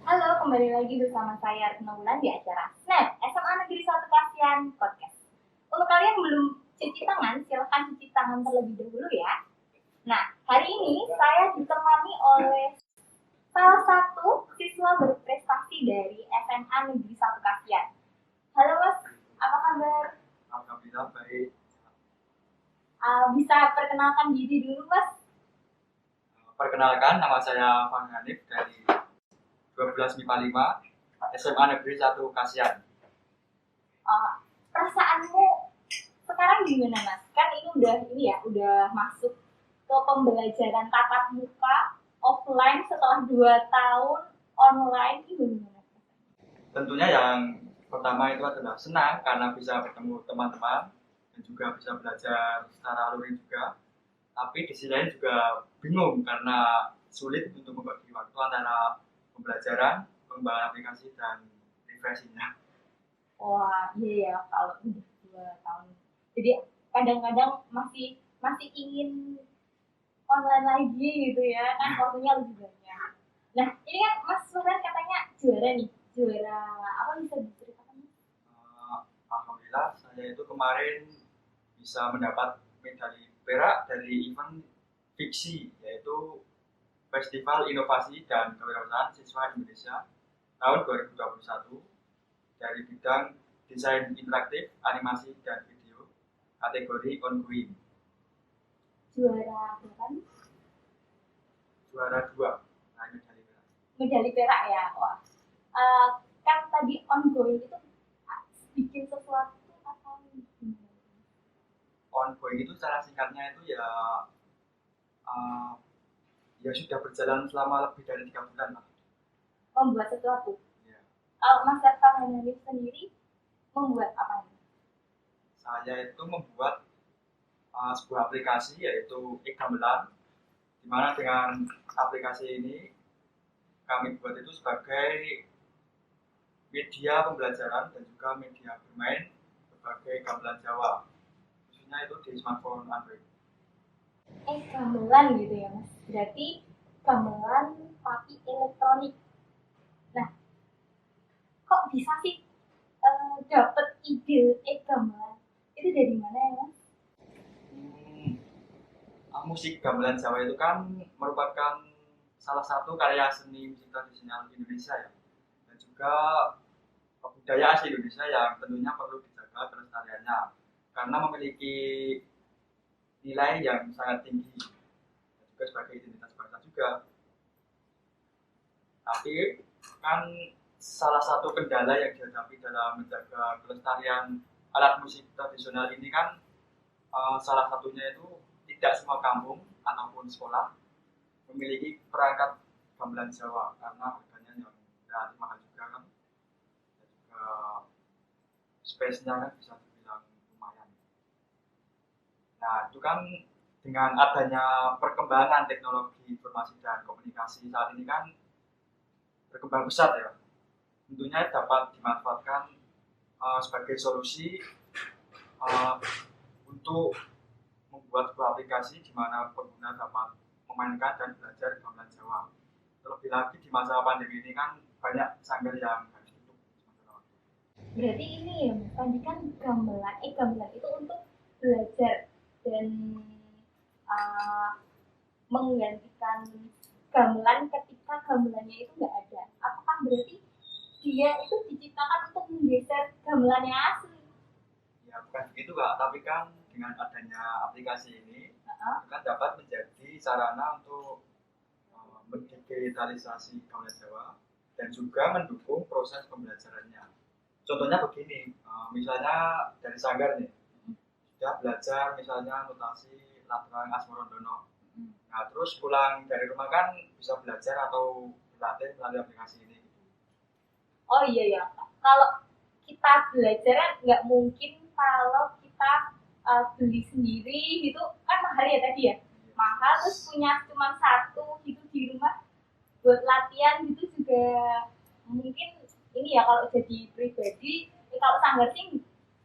Halo, kembali lagi bersama saya Retno Wulan di acara Snap SMA Negeri 1 Kasihan Podcast. Untuk kalian yang belum cuci tangan, silahkan cuci tangan terlebih dahulu ya. Nah, hari ini saya ditemani oleh salah satu siswa berprestasi dari SMA Negeri 1 Kasihan. Halo Mas, apa kabar? Alhamdulillah baik. Bisa perkenalkan diri dulu Mas? Perkenalkan, nama saya Fahmi Hanif dari 12 MIPA 5 SMA Negeri 1 Kasihan. Perasaanmu sekarang gimana Mas? Kan ini udah masuk ke pembelajaran tatap muka offline setelah 2 tahun online, ini gimana? Tentunya yang pertama itu adalah senang karena bisa bertemu teman-teman dan juga bisa belajar secara luring juga. Tapi di sisi lain juga bingung karena sulit untuk membagi waktu antara pembelajaran, pengembangan aplikasi, dan refreshingnya. Wah, iya ya kalau udah 2 tahun. Jadi kadang-kadang masih masih ingin online lagi gitu ya, kan waktunya lebih banyak. Nah, ini kan Mas Suran katanya juara nih, juara apa bisa diceritakan? Alhamdulillah saya itu kemarin bisa mendapat medali perak dari event fiksi, yaitu Festival Inovasi dan Kewirausahaan Siswa Indonesia tahun 2021 dari bidang desain interaktif, animasi, dan video kategori ongoing. Juara berapa nih? Juara 2, nah medali perak. Medali perak ya. Wah. Kan tadi ongoing itu bikin sesuatu atau gimana? Ongoing itu secara singkatnya itu uh, ya sudah berjalan selama lebih dari 3 bulan lah. Membuat sesuatu. Ya. Kalau Mas Ervan Hanif sendiri membuat apa nih? Saya itu membuat sebuah aplikasi yaitu e-gamelan, di mana dengan aplikasi ini kami buat itu sebagai media pembelajaran dan juga media bermain berbagai gamelan Jawa, khususnya itu di smartphone Android. Gamelan gitu ya Mas. Berarti gamelan tapi elektronik. Nah, kok bisa sih dapet ide gamelan? Itu dari mana ya Mas? Musik gamelan Jawa itu kan merupakan salah satu karya seni musik tradisional Indonesia ya, dan juga budaya asli Indonesia yang tentunya perlu dijaga kelestariannya karena memiliki nilai yang sangat tinggi dan juga sebagai identitas bangsa juga. Tapi kan salah satu kendala yang dihadapi dalam menjaga kelestarian alat musik tradisional ini kan salah satunya itu tidak semua kampung ataupun sekolah memiliki perangkat gamelan Jawa karena harganya yang relatif mahal juga kan, dan juga space-nya kan bisa dibilang lumayan. Nah itu kan dengan adanya perkembangan teknologi informasi dan komunikasi saat ini kan berkembang pesat ya, tentunya dapat dimanfaatkan sebagai solusi untuk membuat sebuah aplikasi di mana pengguna dapat memainkan dan belajar gamelan Jawa. Terlebih lagi di masa pandemi ini kan banyak sanggar yang harus tutup. Berarti ini ya Mas, tadi kan gamelan itu untuk belajar dan uh, menggantikan gamelan ketika gamelannya itu nggak ada. Apakah berarti dia itu diciptakan untuk menggeser gamelannya asli? Ya bukan begitu Kak, tapi kan dengan adanya aplikasi ini kan dapat menjadi sarana untuk mendigitalisasi gamelan Jawa dan juga mendukung proses pembelajarannya. Contohnya begini, misalnya dari sanggar nih, sudah belajar misalnya notasi Latrang Asmorondono. Nah terus pulang dari rumah kan bisa belajar atau berlatih melalui aplikasi ini. Oh iya ya, kalau kita belajar nggak mungkin kalau kita beli sendiri gitu kan mahal ya tadi ya, mahal terus punya cuma satu gitu di rumah buat latihan gitu juga mungkin ini ya kalau jadi pribadi kalau sanggar sih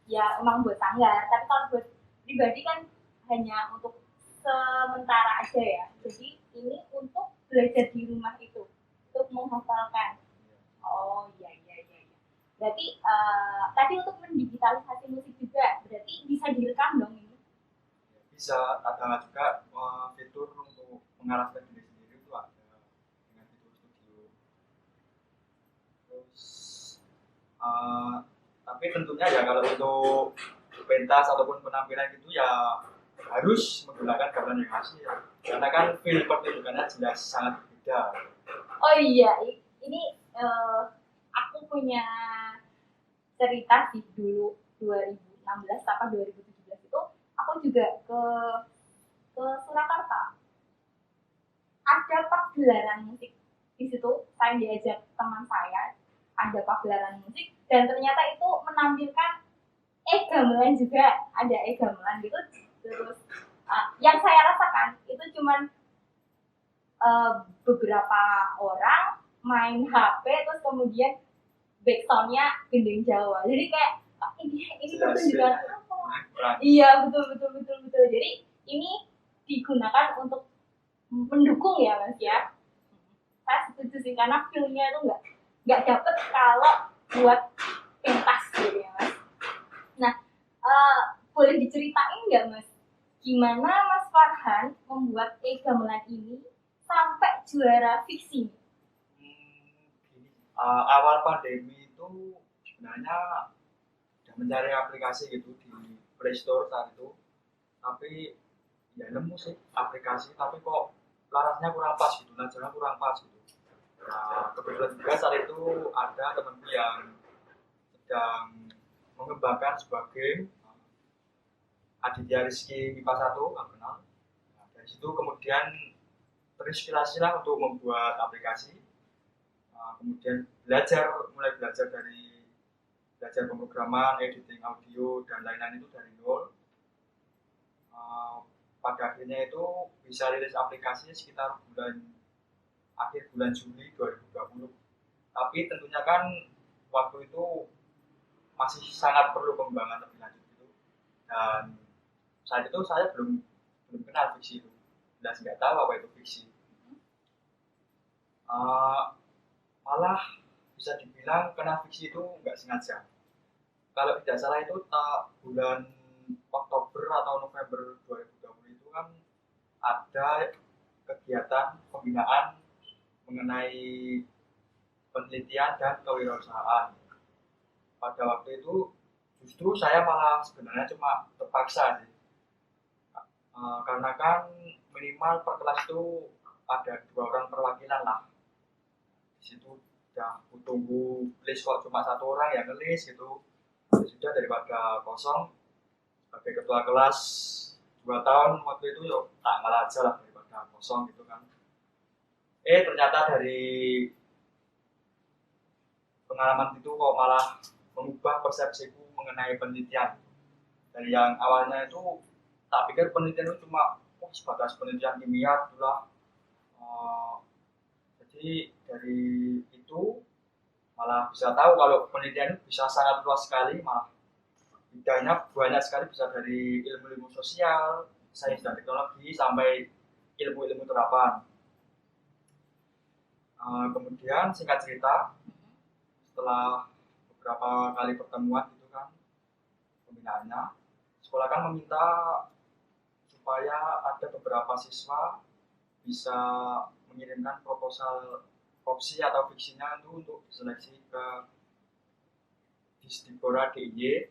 ya emang buat sanggar, tapi kalau buat pribadi kan hanya untuk sementara aja ya, jadi ini untuk belajar di rumah itu untuk menghafalkan. Oh iya iya iya. Iya. Berarti tadi untuk mendigitalisasi musik juga, berarti bisa direkam dong ini. Bisa ada juga fitur untuk mengarahkan diri sendiri itu ada dengan fitur studio. Terus uh, tapi tentunya ya kalau untuk pentas ataupun penampilan itu ya harus menggunakan gamelan yang asli ya. Karena kan feel pertunjukannya jelas sangat berbeda. Oh iya, ini aku punya cerita sih dulu 2016 apa 2017 itu aku juga ke Surakarta ada pagelaran musik di situ saya diajak teman saya ada pagelaran musik dan ternyata itu menampilkan gamelan juga ada gamelan gitu terus yang saya rasakan itu cuman beberapa orang main HP terus kemudian backsoundnya gending Jawa jadi kayak ini pertunjukan apa iya betul betul betul betul jadi ini digunakan untuk mendukung ya mas ya saya setuju sih karena feelnya itu nggak dapet kalau buat pentas gitu ya mas nah boleh diceritain nggak mas gimana mas Farhan membuat gamelan ini sampai juara fiksi Awal pandemi itu sebenarnya udah mencari aplikasi gitu di Play Store saat itu, tapi ya nemu sih aplikasi tapi kok larasnya kurang pas gitu, najarnya kurang pas gitu. Nah, kebetulan juga saat itu ada temanku yang sedang mengembangkan sebuah game Aditya Rizky MIPA 1, aku kenal. Nah, dari situ kemudian terinspirasi lah untuk membuat aplikasi. Kemudian mulai belajar dari belajar pemrograman, editing audio dan lain-lain itu dari nol. Pada akhirnya itu bisa rilis aplikasi sekitar akhir bulan Juli 2020. Tapi tentunya kan waktu itu masih sangat perlu pengembangan lebih lanjut gitu. Dan saat itu saya belum belum kenal fiksi itu, jelas nggak tahu apa itu fiksi. Uh, Malah bisa dibilang kena fiksi itu nggak sengaja. Kalau tidak salah itu bulan Oktober atau November 2020 itu kan ada kegiatan pembinaan mengenai penelitian dan kewirausahaan. Pada waktu itu justru saya malah sebenarnya cuma terpaksa sih. Karena kan minimal per kelas itu ada 2 orang perwakilan lah. Di situ udah aku tunggu list kok cuma 1 orang yang ngelis gitu. Ya sudah daripada kosong sebagai ketua kelas 2 tahun waktu itu yuk tak ngalah aja lah daripada kosong gitu kan. Ternyata dari pengalaman itu kok malah mengubah persepsiku mengenai penelitian. Dari yang awalnya itu tak pikir penelitian itu cuma sebatas penelitian kimia itulah. Jadi dari itu malah bisa tahu kalau penelitian itu bisa sangat luas sekali, malah bidangnya banyak sekali, bisa dari ilmu-ilmu sosial, sains dan teknologi sampai ilmu-ilmu terapan. Kemudian singkat cerita, setelah beberapa kali pertemuan gitu kan pembinaannya, sekolah kan meminta supaya ada beberapa siswa bisa mengirimkan proposal opsi atau fiksinya itu untuk seleksi ke Disdikbora DIY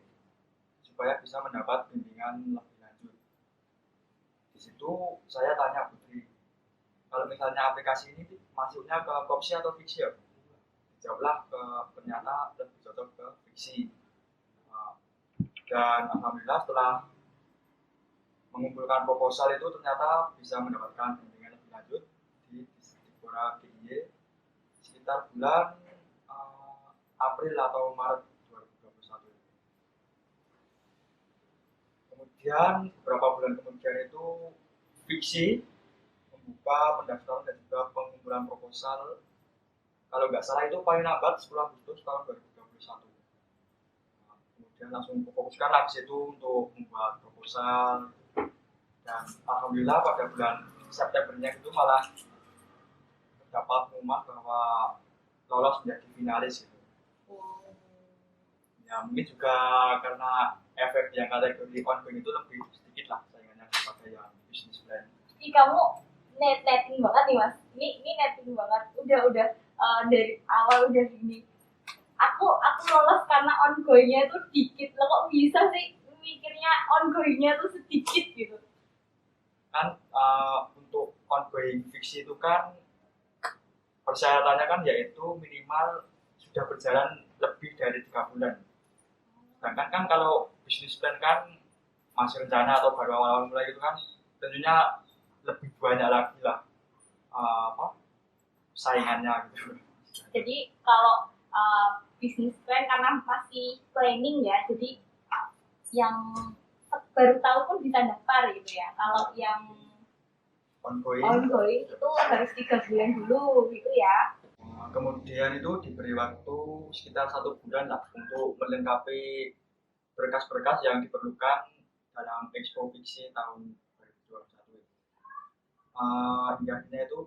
supaya bisa mendapat bimbingan lebih lanjut. Di situ saya tanya Putri, kalau misalnya aplikasi ini masuknya ke opsi atau fiksi ya? Jawablah ternyata lebih cocok ke fiksi. Dan alhamdulillah setelah mengumpulkan proposal itu ternyata bisa mendapatkan bimbingan lebih lanjut di Disdikbora DIY sekitar bulan April atau Maret 2021. Kemudian beberapa bulan kemudian itu fiksi membuka pendaftaran dan juga pengumpulan proposal. Kalau nggak salah itu paling lambat 10 Agustus tahun 2021. Kemudian langsung fokuskan lagi itu untuk membuat proposal dan alhamdulillah pada bulan Septembernya itu malah terdapat pengumuman bahwa lolos menjadi finalis gitu. Ya mungkin juga karena efek yang kategori ongoing itu lebih sedikit lah saingannya daripada yang bisnis plan. Ih, kamu netting banget nih mas. Ini netting banget. Udah dari awal udah gini. Aku lolos karena ongoingnya tuh dikit. Lo kok bisa sih mikirnya ongoingnya tuh sedikit gitu? Kan untuk ongoing fiksi itu kan persyaratannya kan yaitu minimal sudah berjalan lebih dari 3 bulan. Sedangkan kan kalau bisnis plan kan masih rencana atau baru awal-awal mulai itu kan tentunya lebih banyak lagi lah saingannya gitu. Jadi kalau bisnis plan karena masih planning ya, jadi yang baru tahu pun bisa daftar gitu ya. Kalau yang ongoing itu harus 3 bulan dulu gitu ya. Kemudian itu diberi waktu sekitar 1 bulan lah untuk melengkapi berkas-berkas yang diperlukan dalam Expo Fiksi tahun 2021. Hingga akhirnya itu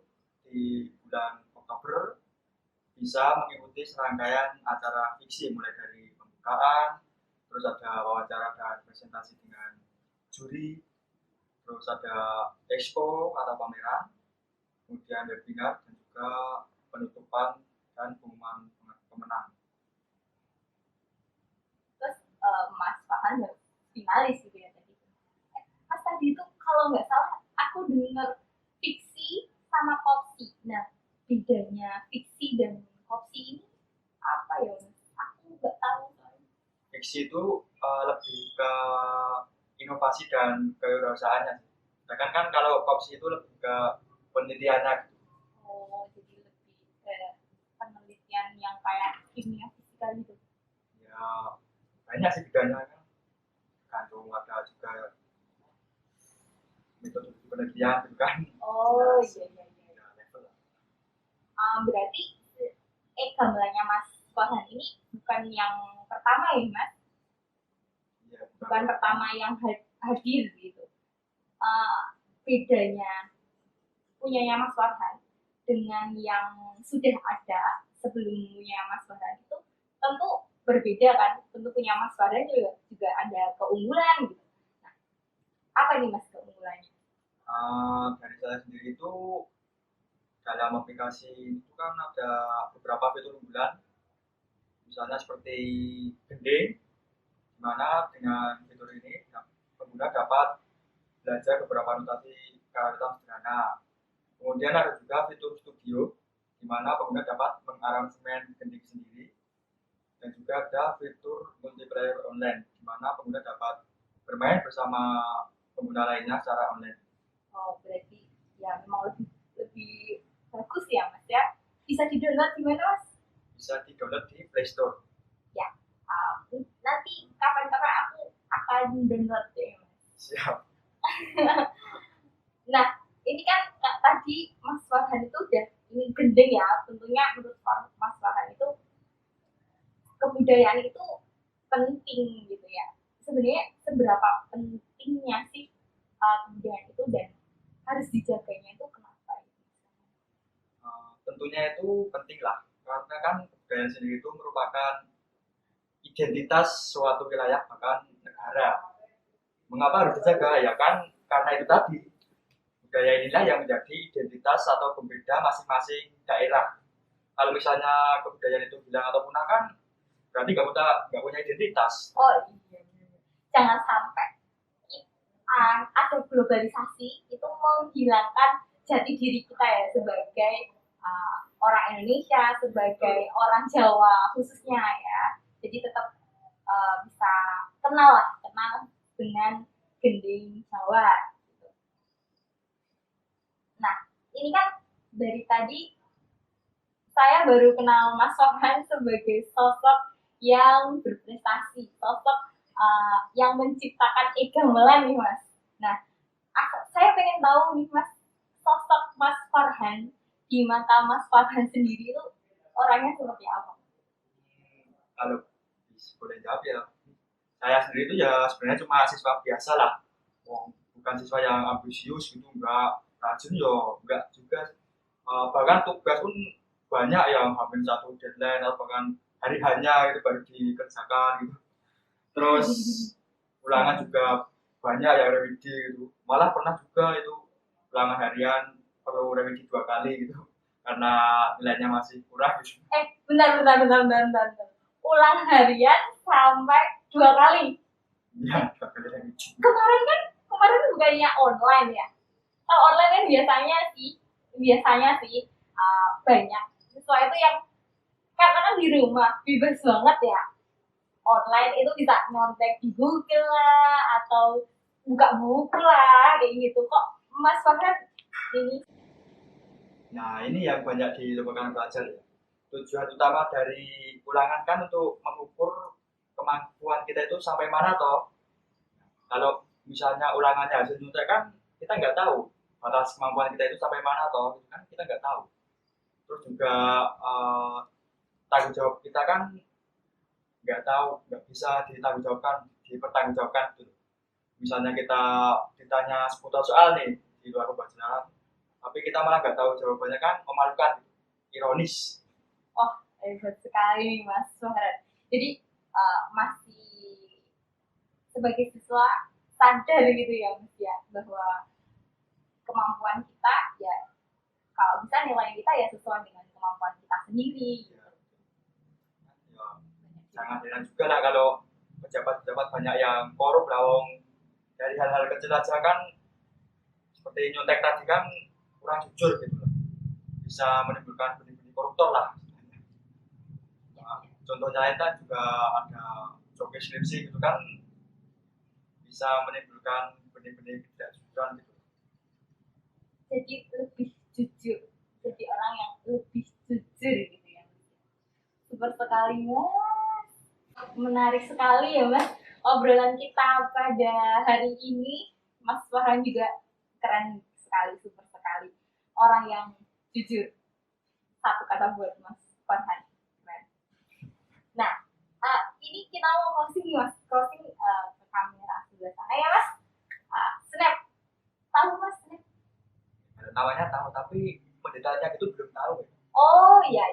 di bulan Oktober bisa mengikuti serangkaian acara fiksi mulai dari pembukaan, terus ada wawancara dan presentasi dengan juri, terus ada expo atau pameran, kemudian webinar dan juga penutupan dan pengumuman pemenang. Terus Mas Farhan finalis gitu ya tadi. Mas tadi itu kalau nggak salah aku dengar fiksi sama kopsi. Nah bedanya fiksi dan kopsi ini apa ya mas? Aku nggak tahu. Fiksi itu lebih ke inovasi dan kewirausahaannya. Sedangkan kan kalau kopsi itu lebih ke penelitiannya. Oh jadi lebih ke penelitian yang kayak kimia fisika gitu. Ya banyak sih bedanya kan. Gantung ada juga metode penelitian gitu kan. Oh iya. Ya, level lah. Berarti gamelannya Mas Farhan ini bukan yang pertama ya Mas? Ya, Bukan pertama yang hadir gitu. Bedanya punyanya Mas Farhan dengan yang sudah ada sebelumnya Mas Farhan itu tentu berbeda kan. Tentu punya Mas Farhan juga ada keunggulan gitu. Nah, apa nih Mas keunggulannya? Dari saya sendiri itu dalam aplikasi itu kan ada beberapa fitur unggulan, misalnya seperti gending, di mana dengan fitur ini pengguna dapat belajar beberapa notasi karakter sederhana. Kemudian ada juga fitur studio, di mana pengguna dapat mengaransemen gending sendiri, dan juga ada fitur multiplayer online, di mana pengguna dapat bermain bersama pengguna lainnya secara online. Oh, berarti ya memang lebih bagus ya Mas ya. Bisa di-download di mana Mas? Bisa di-download di Play Store. Ya, nanti kapan-kapan aku akan download deh Mas. Siap. Nah, ini kan tadi Mas Farhan itu udah ini gendeng ya. Tentunya menurut Mas Farhan itu kebudayaan itu penting gitu ya. Sebenarnya seberapa pentingnya sih kebudayaan itu dan harus dijaganya itu kenapa? Tentunya itu penting lah, karena kan kebudayaan sendiri itu merupakan identitas suatu wilayah bahkan negara. Mengapa harus dijaga? Ya kan karena itu tadi, budaya inilah yang menjadi identitas atau pembeda masing-masing daerah. Kalau misalnya kebudayaan itu hilang atau punah kan berarti nggak punya identitas. Oh iya, jangan sampai ada globalisasi itu menghilangkan jati diri kita ya sebagai orang Indonesia, sebagai orang Jawa khususnya ya. Jadi tetap bisa kenal dengan gending Jawa. Gitu. Nah, ini kan dari tadi saya baru kenal Mas Farhan sebagai sosok yang berprestasi, sosok yang menciptakan e-gamelan nih Mas. Nah, saya pengen tahu nih Mas, sosok Mas Farhan di mata Mas Farhan sendiri itu orangnya seperti apa? Kalau boleh jawab ya, saya sendiri itu ya sebenarnya cuma siswa biasa lah, bukan siswa yang ambisius gitu, enggak rajin yo enggak juga, bahkan tugas pun banyak yang hampir satu deadline atau bahkan hari hanya itu baru dikerjakan gitu. Terus ulangan juga banyak yang revisi gitu. Malah pernah juga itu ulangan harian perlu revisi 2 kali gitu karena nilainya masih kurang gitu. Bentar. Ulang harian sampai 2 kali. Ya, 2 kali revisi. Kemarin bukannya online ya? Kalau online kan biasanya sih banyak siswa itu yang karena kan di rumah bebas banget ya. Online itu bisa nyontek di Google lah atau buka buku lah kayak gitu. Kok Mas Farhan ini? Nah, ini yang banyak dilupakan pelajar ya. Tujuan utama dari ulangan kan untuk mengukur kemampuan kita itu sampai mana toh. Kalau misalnya ulangannya hasil nyontek kan kita nggak tahu batas kemampuan kita itu sampai mana toh, kan kita nggak tahu. Terus juga tanggung jawab kita kan nggak tahu, nggak bisa dipertanggungjawabkan gitu. Misalnya kita ditanya seputar soal nih di luar pembelajaran, tapi kita malah nggak tahu jawabannya kan memalukan, ironis. Oh, hebat sekali nih Mas Farhan. Jadi masih sebagai siswa sadar gitu ya Mas ya bahwa kemampuan kita ya kalau bisa nilai kita ya sesuai dengan kemampuan kita sendiri. Ya, ya, jangan heran juga lah kalau pejabat-pejabat banyak yang korup lah, wong dari hal-hal kecil aja kan seperti nyontek tadi kan kurang jujur gitu loh, bisa menimbulkan benih-benih koruptor lah. Nah, contohnya lain kan juga ada joki skripsi gitu kan bisa menimbulkan benih-benih ketidakjujuran gitu. Jadi lebih jujur, jadi orang yang lebih jujur gitu ya. Super sekali Mas, menarik sekali ya Mas obrolan kita pada hari ini. Mas Farhan juga keren sekali, super sekali, orang yang jujur. Satu kata buat Mas Farhan, keren. Nah, ini kita mau closing nih Mas, closing ke kamera sebelah sana ya Mas. Snap, tahu Mas Snap? Namanya tahu tapi mendetailnya itu belum tahu. Oh iya.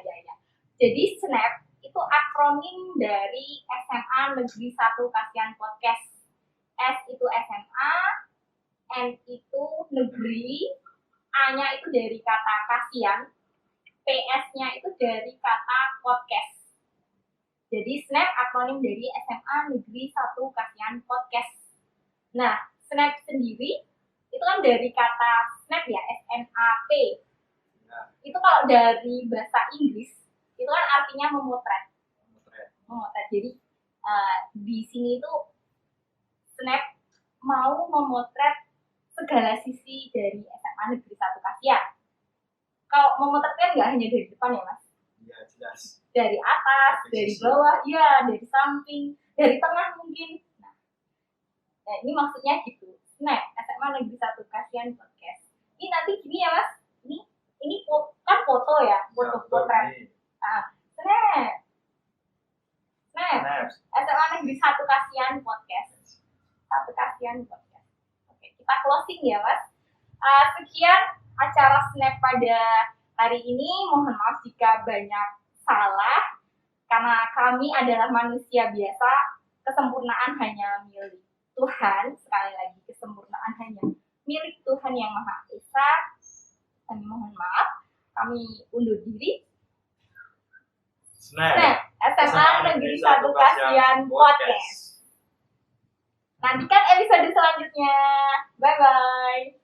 Jadi SNAP itu akronim dari SMA Negeri 1 Kasihan Podcast. S itu SMA, N itu negeri, A-nya itu dari kata kasihan, PS-nya itu dari kata podcast. Jadi SNAP akronim dari SMA Negeri 1 Kasihan Podcast. Nah, SNAP sendiri itu kan dari kata snap ya, SNAP. Nah, Itu kalau dari bahasa Inggris itu kan artinya memotret. Jadi di sini itu SNAP mau memotret segala sisi dari SMA Negeri 1 Kasihan. Kalau memotret kan nggak hanya dari depan ya Mas? Iya jelas. Dari atas, dari bawah, ya, dari samping, dari tengah mungkin. Nah, ini maksudnya gitu. SNAP, SMA Negeri 1 Kasihan Podcast. Ini nanti gini ya Mas, ini kan foto ya, foto potret. SNAP, SMA Negeri 1 Kasihan Podcast. 1 Kasihan Podcast. Oke, kita closing ya Mas. Sekian acara SNAP pada hari ini. Mohon maaf jika banyak salah, karena kami adalah manusia biasa. Kesempurnaan hanya milik Tuhan. Sekali lagi, kesempurnaan hanya milik Tuhan yang Maha Esa. Kami mohon maaf. Kami undur diri. SNAP, SMA Negeri 1 Kasihan Podcast. Nantikan episode selanjutnya. Bye-bye.